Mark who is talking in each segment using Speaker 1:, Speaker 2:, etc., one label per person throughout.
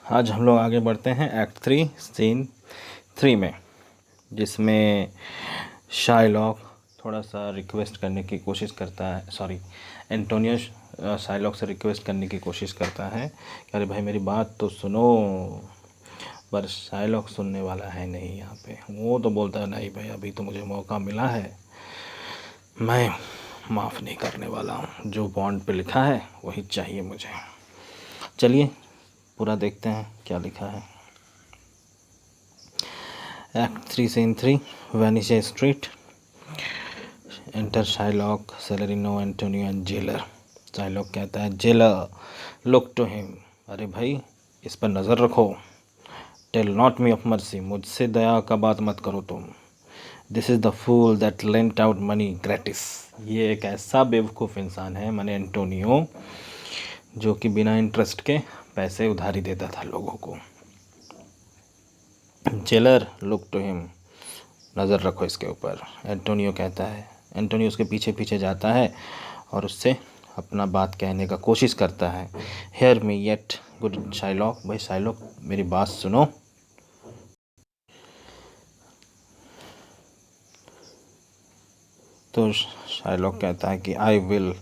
Speaker 1: आज हम लोग आगे बढ़ते हैं एक्ट 3 सीन 3 में, जिसमें शाइलॉक थोड़ा सा रिक्वेस्ट करने की कोशिश करता है। एंटोनियो शाइलॉक से रिक्वेस्ट करने की कोशिश करता है कि अरे भाई मेरी बात तो सुनो, पर शाइलॉक सुनने वाला है नहीं यहाँ पे। वो तो बोलता है नहीं भाई, अभी तो मुझे मौका मिला है, मैं माफ़ नहीं करने वाला हूँ, जो बॉन्ड पे लिखा है वही चाहिए मुझे। चलिए पूरा देखते हैं क्या लिखा है। Act 3 scene 3 Venice street. Enter Shylock, Salarino, Antonio and jailer. Shylock कहता है जेलर लुक टू हिम, अरे भाई इस पर नज़र रखो। Tell not me of mercy, मुझसे दया का बात मत करो तुम। This is the fool that lent out money gratis, ये एक ऐसा बेवकूफ़ इंसान है माने एंटोनियो, जो कि बिना इंटरेस्ट के पैसे उधारी देता था लोगों को। जेलर लुक टू हिम, नज़र रखो इसके ऊपर। एंटोनियो कहता है, एंटोनियो उसके पीछे पीछे जाता है और उससे अपना बात कहने का कोशिश करता है। Hear me yet good Shylock, भाई शाइलॉक मेरी बात सुनो। तो शाइलॉक कहता है कि आई विल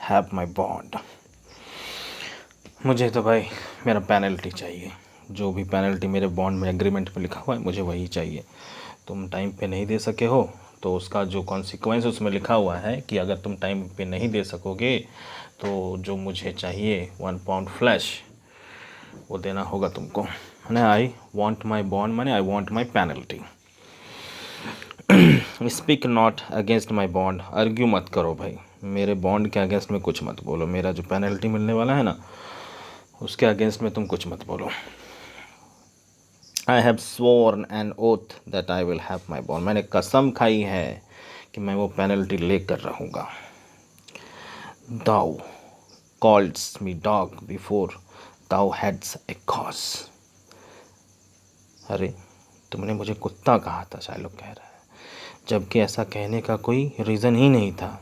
Speaker 1: हैव माई बॉन्ड, मुझे तो भाई मेरा पेनल्टी चाहिए, जो भी पेनल्टी मेरे बॉन्ड में एग्रीमेंट में लिखा हुआ है मुझे वही चाहिए। तुम टाइम पे नहीं दे सके हो तो उसका जो कॉन्सिक्वेंस उसमें लिखा हुआ है कि अगर तुम टाइम पे नहीं दे सकोगे तो जो मुझे चाहिए 1 पाउंड फ्लैश वो देना होगा तुमको। माने आई वॉन्ट माई बॉन्ड, माने I want my penalty. Speak not against my bond, argue मत करो भाई, मेरे बॉन्ड के अगेंस्ट में कुछ मत बोलो, मेरा जो पेनल्टी मिलने वाला है ना उसके अगेंस्ट में तुम कुछ मत बोलो। I have sworn an oath that I will have my bond, मैंने कसम खाई है कि मैं वो पेनल्टी लेकर रहूँगा। दाउ कॉल्ड्स मी डॉग बिफोर दाउ हैड्स ए कॉज, अरे तुमने मुझे कुत्ता कहा था, शाइलॉक कह रहा है, जबकि ऐसा कहने का कोई रीज़न ही नहीं था।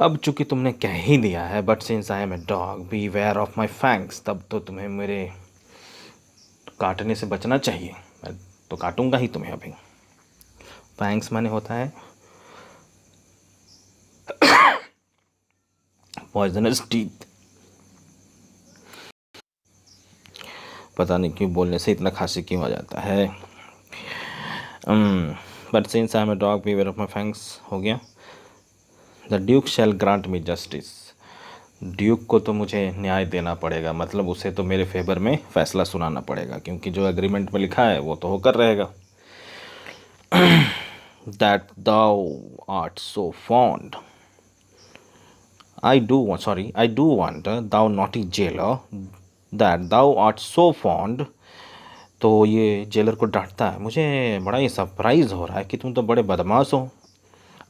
Speaker 1: अब चूंकि तुमने कह ही दिया है, but since I am a dog beware of my fangs, तब तो तुम्हें मेरे काटने से बचना चाहिए, मैं तो काटूंगा ही तुम्हें अभी। फैंक्स माने होता है पॉइजनस टीथ। पता नहीं क्यों बोलने से इतना खांसी क्यों आ जाता है। But since I am a dog beware of my fangs हो गया। The duke shall grant me justice, duke को तो मुझे न्याय देना पड़ेगा, मतलब उसे तो मेरे फेवर में फ़ैसला सुनाना पड़ेगा, क्योंकि जो एग्रीमेंट में लिखा है वो तो होकर रहेगा। That thou art so fond, I do want thou naughty jailer that thou art so fond. तो ये जेलर को डांटता है, मुझे बड़ा ही सरप्राइज़ हो रहा है कि तुम तो बड़े बदमाश हो।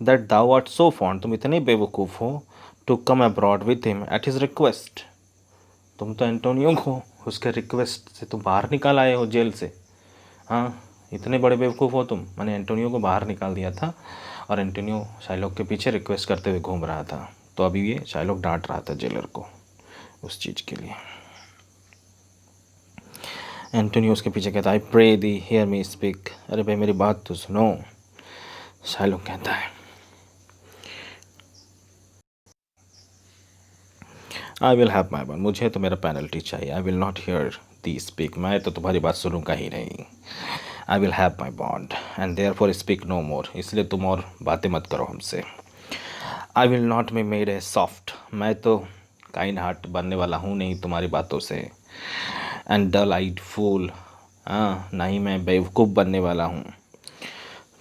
Speaker 1: That thou art so fond, तुम इतने बेवकूफ़ हो। To come abroad with him at his request, तुम तो एंटोनियो को उसके रिक्वेस्ट से तुम बाहर निकाल आए हो जेल से। हाँ इतने बड़े बेवकूफ़ हो तुम, मैंने एंटोनियो को बाहर निकाल दिया था और एंटोनियो शाइलॉक के पीछे रिक्वेस्ट करते हुए घूम रहा था, तो अभी ये शाइलॉक डांट रहा था जेलर को उस चीज़ के लिए। एंटोनियो उसके पीछे कहता है I pray thee hear me speak, अरे भाई मेरी बात तो सुनो। शाइलॉक कहता है I will have my bond, मुझे तो मेरा पेनल्टी चाहिए। I will not hear thee speak, मैं तो तुम्हारी बात सुनूंगा ही नहीं। I will have my bond and therefore speak no more, इसलिए तुम और बातें मत करो हमसे। I will not be made a soft, मैं तो काइंड हार्ट बनने वाला हूँ नहीं तुम्हारी बातों से। एंड डल आइड फूल, हाँ ना ही मैं बेवकूफ़ बनने वाला हूँ।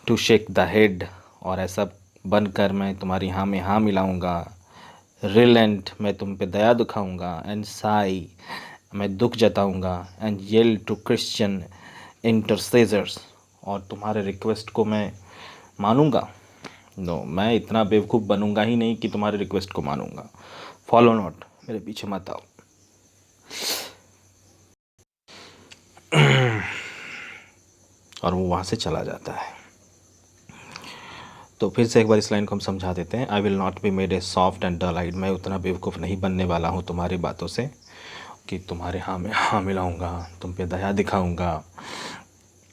Speaker 1: टू शेक द हेड, और ऐसा बनकर मैं तुम्हारी हाँ में हाँ मिलाऊंगा। रिलेंट, मैं तुम पे दया दिखाऊंगा। एंड साई, मैं दुख जताऊंगा। एंड येल टू क्रिश्चियन इंटरसेसर्स, और तुम्हारे रिक्वेस्ट को मैं मानूंगा। नो, मैं इतना बेवकूफ़ बनूंगा ही नहीं कि तुम्हारे रिक्वेस्ट को मानूंगा। फॉलो नॉट, मेरे पीछे मत आओ। और वो वहाँ से चला जाता है। तो फिर से एक बार इस लाइन को हम समझा देते हैं। I will not be made a soft and dull eyed, मैं उतना बेवकूफ़ नहीं बनने वाला हूँ तुम्हारी बातों से, कि तुम्हारे हाँ में हाँ मिलाऊंगा, तुम पे दया दिखाऊंगा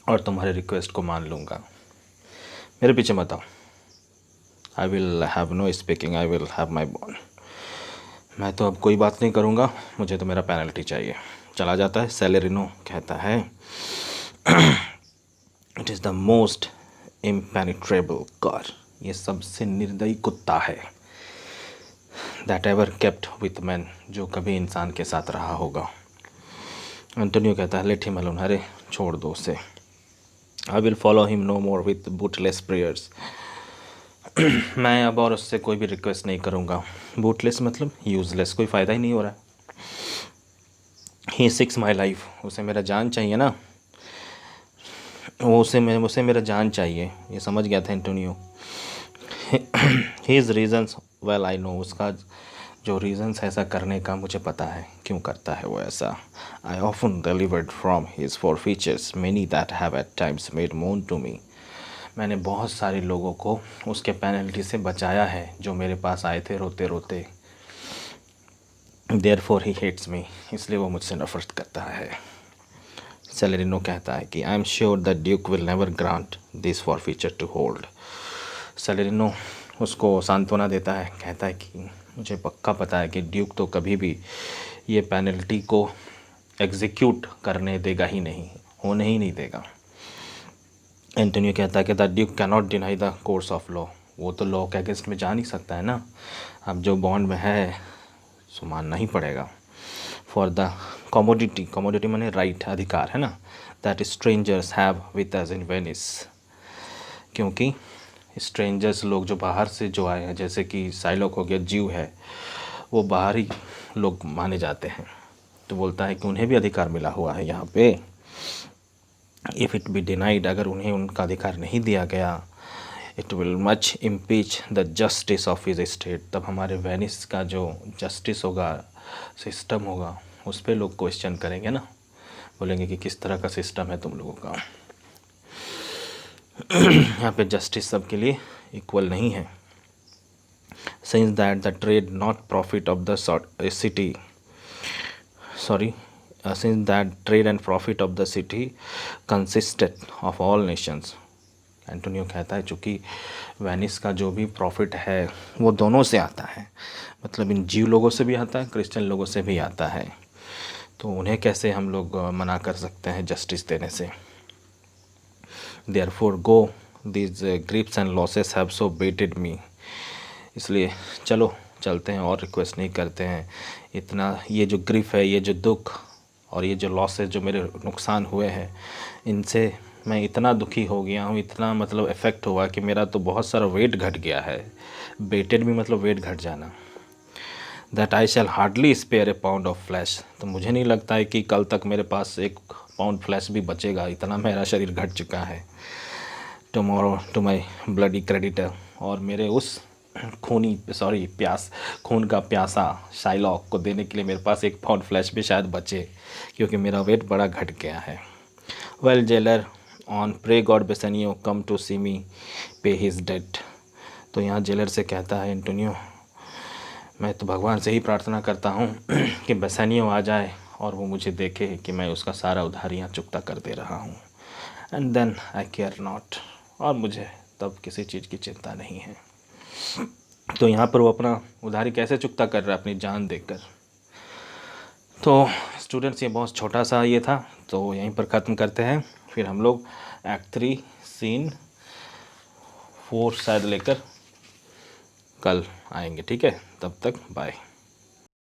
Speaker 1: और तुम्हारे रिक्वेस्ट को मान लूँगा। मेरे पीछे मत आओ। I will have no speaking, I will have my bond. मैं तो अब कोई बात नहीं करूँगा, मुझे तो मेरा पेनल्टी चाहिए। चला जाता है। सेलेरिनो कहता है it is the most impenetrable car, ये सबसे निर्दयी कुत्ता है, that ever kept with man, जो कभी इंसान के साथ रहा होगा। एंटोनियो कहता है लेट हिम अलोन, अरे छोड़ दो उसे। I will follow him no more with bootless prayers, मैं अब और उससे कोई भी रिक्वेस्ट नहीं करूँगा। बूटलेस मतलब यूज़लेस, कोई फ़ायदा ही नहीं हो रहा है। ही सिक्स माई लाइफ, उसे मेरा जान चाहिए ना, उसे मेरा जान चाहिए, ये समझ गया था Antonio. His reasons well I know, उसका जो रीज़न्स है ऐसा करने का मुझे पता है, क्यों करता है वो ऐसा। I oft delivered from his forfeitures many that have at times made moan to me, मैंने बहुत सारे लोगों को उसके पेनल्टी से बचाया है जो मेरे पास आए थे रोते रोते। देयरफॉर ही हेट्स मी, इसलिए वो मुझसे नफरत करता है। सेलेरिनो कहता है कि I am sure that duke will never grant this forfeiture to hold. Salarino उसको सांत्वना देता है, कहता है कि मुझे पक्का पता है कि ड्यूक तो कभी भी ये पेनल्टी को एग्जीक्यूट करने देगा ही नहीं, होने ही नहीं देगा। एंटोनियो कहता है कि the Duke can not deny the course of law, वो तो लॉ के अगेंस्ट में जा नहीं सकता है ना, अब जो बॉन्ड में है सो मानना ही पड़ेगा। फॉर द कमोडिटी, कमोडिटी माने राइट, अधिकार है ना, that strangers have with us in Venice, क्योंकि स्ट्रेंजर्स लोग जो बाहर से जो आए हैं, जैसे कि साइलोक हो गया, जीव है, वो बाहरी लोग माने जाते हैं, तो बोलता है कि उन्हें भी अधिकार मिला हुआ है यहाँ पे। इफ़ इट बी डिनाइड, अगर उन्हें उनका अधिकार नहीं दिया गया, it will much impeach the justice of his state, तब हमारे वेनिस का जो जस्टिस होगा, सिस्टम होगा, उस पर लोग क्वेश्चन करेंगे ना, बोलेंगे कि किस तरह का सिस्टम है तुम लोगों का। यहाँ पे जस्टिस सबके लिए इक्वल नहीं है। Since that the trade not profit of the city, since that trade and profit of the city consisted of all nations, Antonio कहता है चूँकि वेनिस का जो भी प्रॉफिट है वो दोनों से आता है, मतलब इन जीव लोगों से भी आता है, क्रिश्चियन लोगों से भी आता है, तो उन्हें कैसे हम लोग मना कर सकते हैं जस्टिस देने से। Therefore go these griefs and losses have so bated me, इसलिए चलो चलते हैं और रिक्वेस्ट नहीं करते हैं। इतना ये जो ग्रिफ है, ये जो दुख और ये जो लॉसेस जो मेरे नुकसान हुए हैं, इनसे मैं इतना दुखी हो गया हूँ, इतना मतलब इफ़ेक्ट हुआ कि मेरा तो बहुत सारा वेट घट गया है। बेटेड भी मतलब वेट घट जाना। That I shall hardly spare a pound of flesh, तो मुझे नहीं लगता है कि कल तक मेरे पास 1 पाउंड फ्लैश भी बचेगा, इतना मेरा शरीर घट चुका है। Tomorrow to my bloody creditor, और मेरे उस खून का प्यासा शाइलॉक को देने के लिए मेरे पास 1 पाउंड फ्लैश भी शायद बचे, क्योंकि मेरा वेट बड़ा घट गया है। Well jailer on pray God Bassanio come to see me pay his date, तो यहाँ जेलर से कहता है एंटोनियो, मैं तो भगवान से ही प्रार्थना करता हूँ कि बेसेनियो आ जाए और वो मुझे देखे कि मैं उसका सारा उधारियाँ चुकता कर दे रहा हूँ। And then I care not, और मुझे तब किसी चीज़ की चिंता नहीं है। तो यहाँ पर वो अपना उधारी कैसे चुकता कर रहा है, अपनी जान देकर। तो स्टूडेंट्स ये बहुत छोटा सा ये था, तो यहीं पर ख़त्म करते हैं, फिर हम लोग एक्ट 3 सीन 4 शायद लेकर कल आएंगे, ठीक है, तब तक बाय।